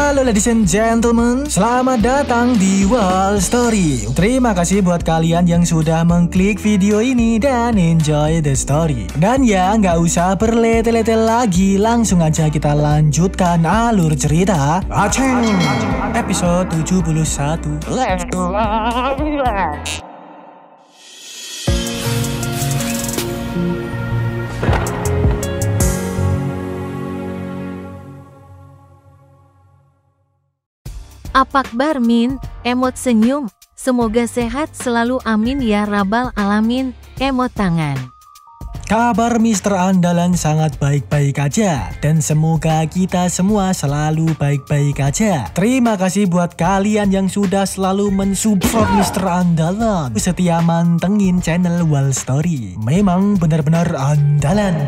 Halo ladies and gentlemen, selamat datang di Wall Story. Terima kasih buat kalian yang sudah mengklik video ini dan enjoy the story. Dan ya, nggak usah berlete-lete lagi, langsung aja kita lanjutkan alur cerita Aceng episode 71. Let's go. Apa kabar Min? Emot senyum. Semoga sehat selalu amin ya rabbal alamin. Emot tangan. Kabar Mister Andalan sangat baik-baik aja. Dan semoga kita semua selalu baik-baik aja. Terima kasih buat kalian yang sudah selalu mensupport Mister Andalan. Setia mantengin channel Wall Story. Memang benar-benar andalan.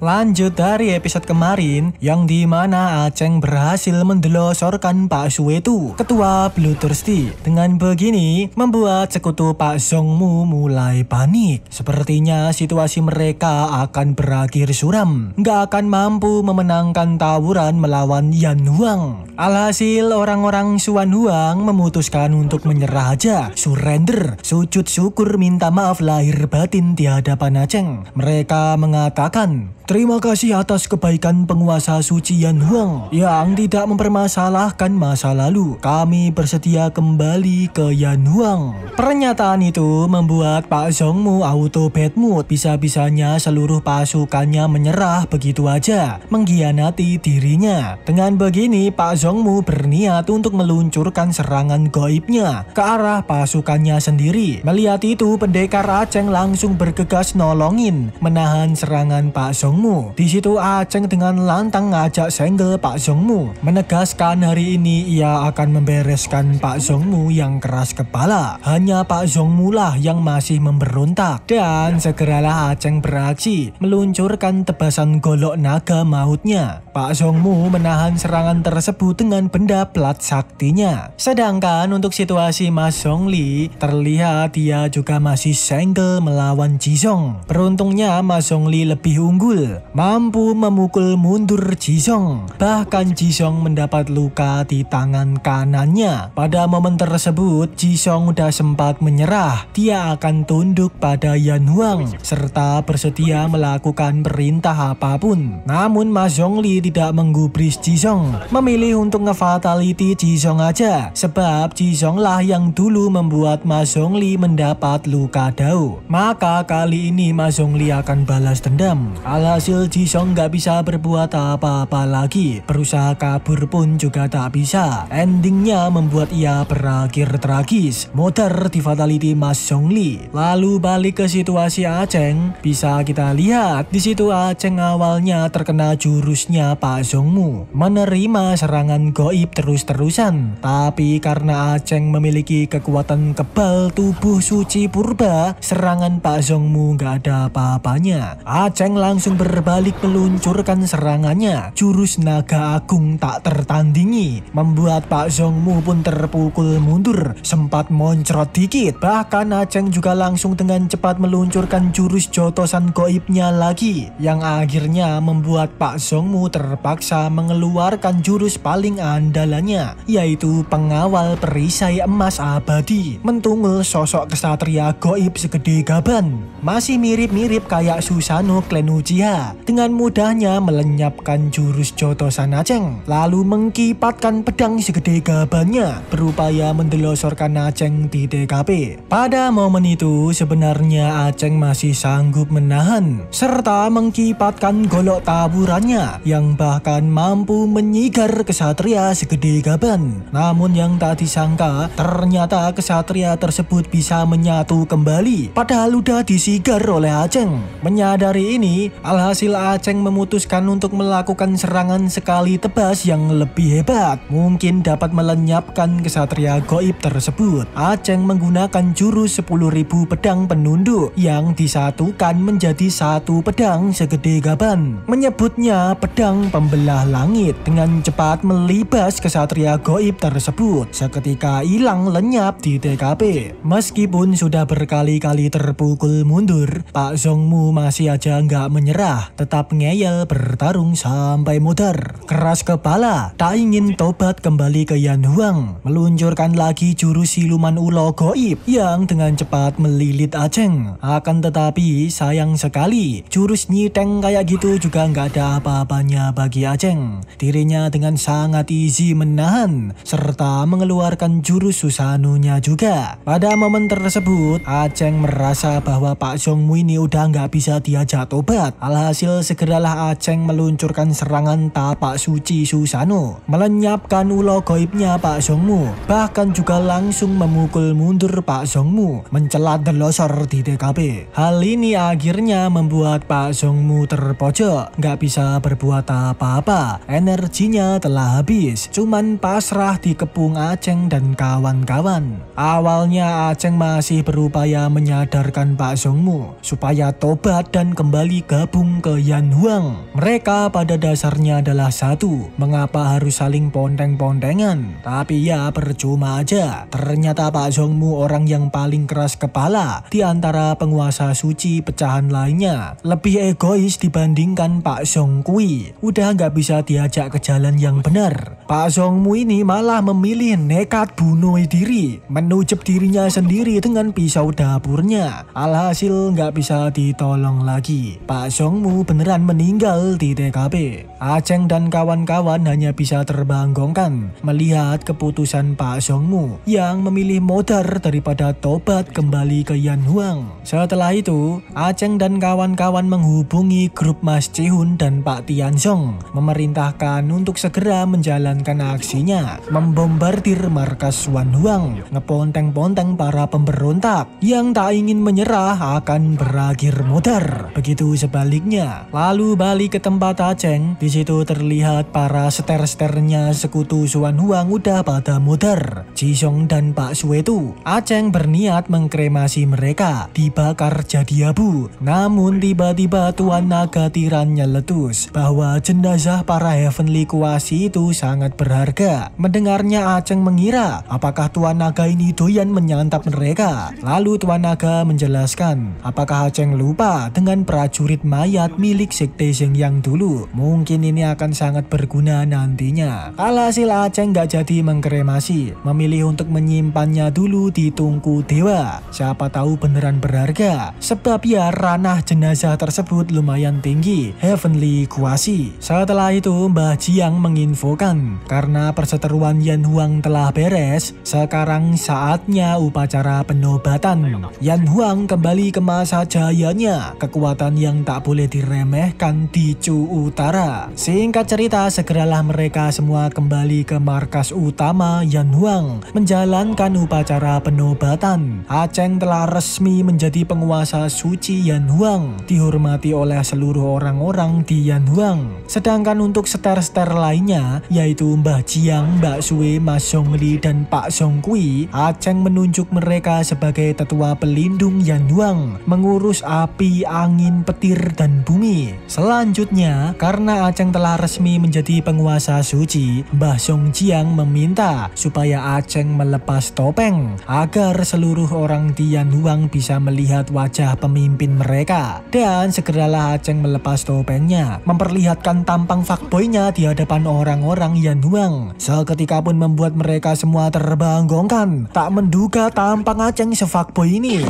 Lanjut dari episode kemarin, yang dimana Aceng berhasil mendelosorkan Pak Suetu, ketua Bloodthirsty. Dengan begini, membuat sekutu Pak Zhongmu mulai panik. Sepertinya situasi mereka akan berakhir suram. Nggak akan mampu memenangkan tawuran melawan Yan Huang. Alhasil orang-orang Xuan Huang memutuskan untuk menyerah aja, surrender, sujud syukur minta maaf lahir batin di hadapan Aceng. Mereka mengatakan, terima kasih atas kebaikan penguasa suci Yan Huang yang tidak mempermasalahkan masa lalu. Kami bersedia kembali ke Yan Huang. Pernyataan itu membuat Pak Zhongmu auto bad mood. Bisa-bisanya seluruh pasukannya menyerah begitu aja, mengkhianati dirinya. Dengan begini, Pak Zhongmu berniat untuk meluncurkan serangan gaibnya ke arah pasukannya sendiri. Melihat itu, pendekar Aceng langsung bergegas nolongin, menahan serangan Pak Zhongmu. Di situ Aceng dengan lantang ngajak senggel Pak Zhongmu, menegaskan hari ini ia akan membereskan Pak Zhongmu yang keras kepala. Hanya Pak Zhongmu lah yang masih memberontak. Dan segeralah Aceng beraksi, meluncurkan tebasan golok naga mautnya. Pak Zhongmu menahan serangan tersebut dengan benda plat saktinya. Sedangkan untuk situasi Mas Zhongli, terlihat dia juga masih senggel melawan Jizong. Beruntungnya Mas Zhongli lebih unggul, mampu memukul mundur Jizong. Bahkan Jizong mendapat luka di tangan kanannya. Pada momen tersebut, Jizong udah sempat menyerah. Dia akan tunduk pada Yan Huang serta bersedia melakukan perintah apapun. Namun Mas Zhongli tidak menggubris Jizong, memilih untuk nge-fatality Jizong aja, sebab Jizong lah yang dulu membuat Mas Zhongli mendapat luka dau. Maka kali ini Mas Zhongli akan balas dendam. Alhasil Jizong gak bisa berbuat apa-apa lagi. Berusaha kabur pun juga tak bisa. Endingnya membuat ia berakhir tragis, modar di fatality Mas Zhongli. Lalu balik ke situasi Aceng, bisa kita lihat di situ Aceng awalnya terkena jurusnya Pak Zhongmu, menerima serangan gaib terus-terusan. Tapi karena Aceng memiliki kekuatan kebal tubuh suci purba, serangan Pak Zhongmu gak ada apa-apanya. Aceng langsung berbalik meluncurkan serangannya, jurus naga agung tak tertandingi, membuat Pak Zhongmu pun terpukul mundur, sempat moncrot dikit. Bahkan Aceng juga langsung dengan cepat meluncurkan jurus jotosan gaibnya lagi, yang akhirnya membuat Pak Zhongmu terpaksa mengeluarkan jurus paling andalannya, yaitu pengawal perisai emas abadi, mentungul sosok kesatria gaib segede gaban. Masih mirip-mirip kayak Susanoo klan Uchiha. Dengan mudahnya melenyapkan jurus jotosan Aceng, lalu mengkipatkan pedang segede gabannya, berupaya mendelosorkan Aceng di TKP. Pada momen itu sebenarnya Aceng masih sanggup menahan, serta mengkipatkan golok taburannya yang bahkan mampu menyigar kesatria segede gaban. Namun yang tak disangka, ternyata kesatria tersebut bisa menyatu kembali, padahal udah disigar oleh Aceng. Menyadari ini, alhasil Alhasil Aceng memutuskan untuk melakukan serangan sekali tebas yang lebih hebat, mungkin dapat melenyapkan kesatria goib tersebut. Aceng menggunakan jurus 10.000 pedang penunduk yang disatukan menjadi satu pedang segede gaban. Menyebutnya pedang pembelah langit. Dengan cepat melibas kesatria goib tersebut, seketika hilang lenyap di TKP. Meskipun sudah berkali-kali terpukul mundur, Pak Zhongmu masih aja nggak menyerah, tetap ngeyel bertarung sampai mudar. Keras kepala, tak ingin tobat kembali ke Yan Huang, meluncurkan lagi jurus siluman ulo goib yang dengan cepat melilit Aceng. Akan tetapi sayang sekali, jurus nyiteng kayak gitu juga nggak ada apa-apanya bagi Aceng. Dirinya dengan sangat easy menahan serta mengeluarkan jurus Susanunya juga. Pada momen tersebut, Aceng merasa bahwa Pak Zhongmu ini udah nggak bisa diajak tobat. Alhasil segeralah Aceng meluncurkan serangan tapak suci Susano, melenyapkan ulo goibnya Pak Zhongmu, bahkan juga langsung memukul mundur Pak Zhongmu, mencelat delosor di TKP. Hal ini akhirnya membuat Pak Zhongmu terpojok, nggak bisa berbuat apa-apa. Energinya telah habis, cuman pasrah dikepung Aceng dan kawan-kawan. Awalnya Aceng masih berupaya menyadarkan Pak Zhongmu supaya tobat dan kembali gabung ke Yan Huang. Mereka pada dasarnya adalah satu, mengapa harus saling ponteng-pontengan? Tapi ya percuma aja, ternyata Pak Zhongmu orang yang paling keras kepala di antara penguasa suci pecahan lainnya. Lebih egois dibandingkan Pak Zhongkui, udah nggak bisa diajak ke jalan yang benar. Pak Zhongmu ini malah memilih nekat bunuh diri, menutup dirinya sendiri dengan pisau dapurnya. Alhasil nggak bisa ditolong lagi, Pak Zhongmu beneran meninggal di TKP. Aceng dan kawan-kawan hanya bisa terbanggongkan melihat keputusan Pak Zhongmu yang memilih modar daripada tobat kembali ke Yan Huang. Setelah itu, Aceng dan kawan-kawan menghubungi grup Mas Cihun dan Pak Tianzong, memerintahkan untuk segera menjalankan aksinya, membombardir markas Wan Huang, ngeponteng-ponteng para pemberontak yang tak ingin menyerah akan berakhir modar. Begitu sebaliknya. Lalu balik ke tempat Aceng, di situ terlihat para ster-sternya sekutu Wan Huang udah pada modar. Jisong dan Pak Suetu. Aceng berniat mengkremasi mereka, dibakar jadi abu. Namun tiba-tiba Tuan Naga Tiran nyeletus bahwa jenazah para Heavenly Kuasi itu sangat berharga. Mendengarnya Aceng mengira apakah Tuan Naga ini doyan menyantap mereka. Lalu Tuan Naga menjelaskan apakah Aceng lupa dengan prajurit mayat milik Sekte Zheng yang dulu. Mungkin ini akan sangat berguna nantinya. Alhasil Aceng gak jadi mengkremasi, memilih untuk menyimpannya dulu di tungku dewa. Siapa tahu beneran berharga, sebab ya ranah jenazah tersebut lumayan tinggi, Heavenly Kuasi. Setelah itu Mbah Jiang menginfokan karena perseteruan Yan Huang telah beres, sekarang saatnya upacara penobatan. Yan Huang kembali ke masa jayanya, kekuatan yang tak boleh diremehkan di Chu Utara. Singkat cerita, segeralah mereka semua kembali ke markas utama Yan Huang menjalankan upacara penobatan. Aceng telah resmi menjadi penguasa suci Yan Huang, dihormati oleh seluruh orang-orang di Yan Huang. Sedangkan untuk ster-ster lainnya, yaitu Mbah Jiang, Mbak Sue, Mas Zhongli, dan Pak Zhongkui, Aceng menunjuk mereka sebagai tetua pelindung Yan Huang, mengurus api, angin, petir, dan bumi. Selanjutnya, karena Aceng telah resmi menjadi penguasa suci, Mbah Zhongjiang meminta supaya Aceng melepas topeng agar seluruh orang di Yan Huang bisa melihat wajah pemimpin mereka. Dan segeralah Aceng melepas topengnya, memperlihatkan tampang fuckboynya di hadapan orang-orang Yan Huang. Seketika pun membuat mereka semua terbanggongkan. Tak menduga tampang Aceng se-fuckboy ini.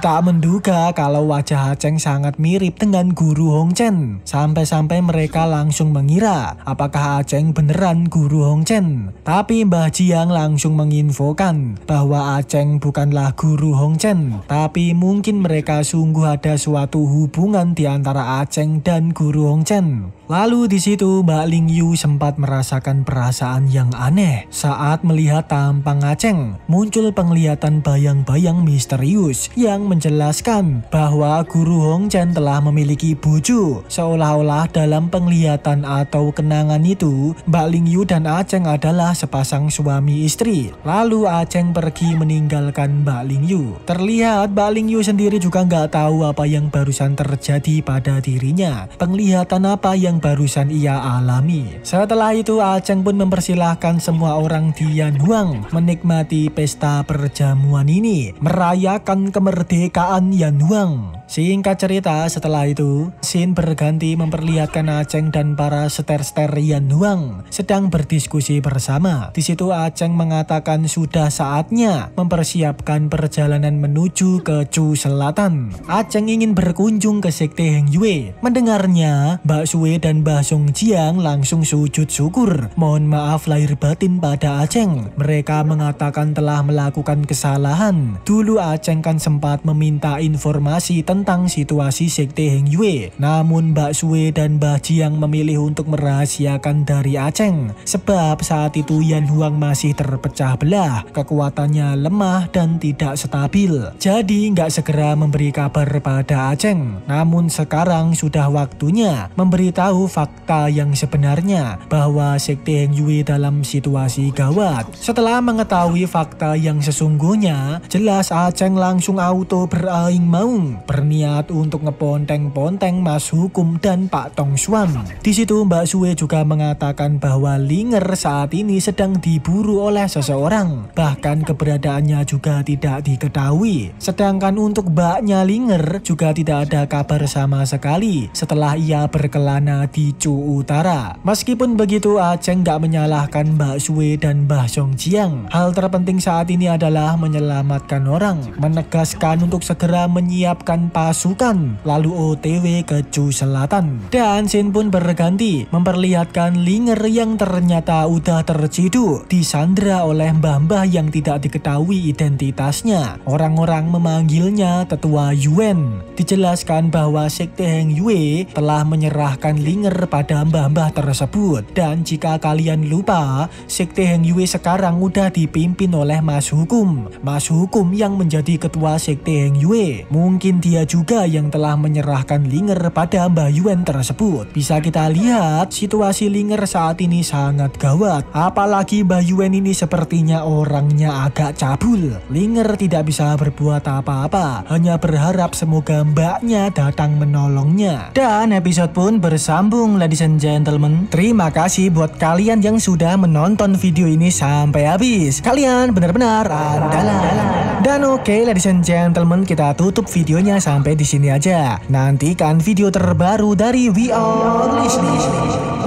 Tak menduga kalau wajah Aceng sangat mirip dengan Guru Hongchen. Sampai-sampai mereka langsung mengira apakah Aceng beneran Guru Hongchen. Tapi Mbah Jiang langsung menginfokan bahwa Aceng bukanlah Guru Hongchen, tapi mungkin mereka sungguh ada suatu hubungan di antara Aceng dan Guru Hongchen. Lalu di situ Mbak Ling Yu sempat merasakan perasaan yang aneh saat melihat tampang Aceng. Muncul penglihatan bayang-bayang misterius yang menjelaskan bahwa Guru Hongchen telah memiliki bojo. Seolah-olah dalam penglihatan atau kenangan itu, Mbak Lingyu dan Acheng adalah sepasang suami istri. Lalu Acheng pergi meninggalkan Mbak Lingyu. Terlihat Mbak Lingyu sendiri juga nggak tahu apa yang barusan terjadi pada dirinya. Penglihatan apa yang barusan ia alami. Setelah itu Acheng pun mempersilahkan semua orang di Yanhuang menikmati pesta perjamuan ini, merayakan kemerdekaan Yanhuang. Singkat cerita, setelah itu scene berganti memperlihatkan Acheng dan para ster-ster Yanhuang sedang berdiskusi bersama. Di situ Acheng mengatakan sudah saatnya mempersiapkan perjalanan menuju ke Chu Selatan. Acheng ingin berkunjung ke sekte Heng Yue. Mendengarnya, Mbak Sue dan Mbah Song Jiang langsung sujud syukur. Mohon maaf lahir batin pada Acheng. Mereka mengatakan telah melakukan kesalahan. Dulu Acheng kan sempat meminta informasi tentang situasi sekte Heng Yue. Namun Mbak Sue dan Mbah Jiang memilih untuk merahasiakan dari Acheng. Sebab saat itu Yanhuang masih terpecah belah. Kekuatannya lemah dan tidak stabil. Jadi nggak segera memberi kabar pada Acheng. Namun sekarang sudah waktunya memberitahu fakta yang sebenarnya bahwa sekte Heng Yue dalam situasi gawat. Setelah mengetahui fakta yang sesungguhnya, jelas Acheng langsung auto beraing maung, berniat untuk ngeponteng-ponteng Mas Hukum dan Pak Tong Xuan. Di situ Mbak Sue juga mengatakan bahwa Linger saat ini sedang diburu oleh seseorang, bahkan keberadaannya juga tidak diketahui. Sedangkan untuk mbaknya Linger juga tidak ada kabar sama sekali setelah ia berkelana di Chu Utara. Meskipun begitu, Acheng gak menyalahkan Mbak Sue dan Mbah Song Jiang. Hal terpenting saat ini adalah menyelamatkan orang, menegaskan untuk segera menyiapkan pasukan, lalu OTW ke Chu Selatan. Dan scene pun berganti, memperlihatkan Linger yang ternyata udah terciduk, disandra oleh mbah-mbah yang tidak diketahui identitasnya. Orang-orang memanggilnya Tetua Yuen. Dijelaskan bahwa sekte Heng Yue telah menyerahkan Linger pada mbah-mbah tersebut. Dan jika kalian lupa, sekte Heng Yue sekarang udah dipimpin oleh Mas Hukum. Mas Hukum yang menjadi ketua sekte Heng Yue. Mungkin dia juga yang telah menyerahkan Linger pada Mbah Yuen tersebut. Bisa kita lihat situasi Linger saat ini sangat gawat. Apalagi Mbah Yuen ini sepertinya orangnya agak cabul. Linger tidak bisa berbuat apa-apa, hanya berharap semoga mbaknya datang menolongnya. Dan episode pun bersambung, ladies and gentlemen. Terima kasih buat kalian yang sudah menonton video ini sampai habis. Kalian benar-benar andalan. Dan oke, ladies and gentlemen, kita tutup videonya sampai di sini aja. Nantikan video terbaru dari We Are Listening.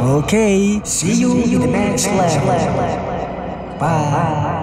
Oke, see you in the next level. Bye.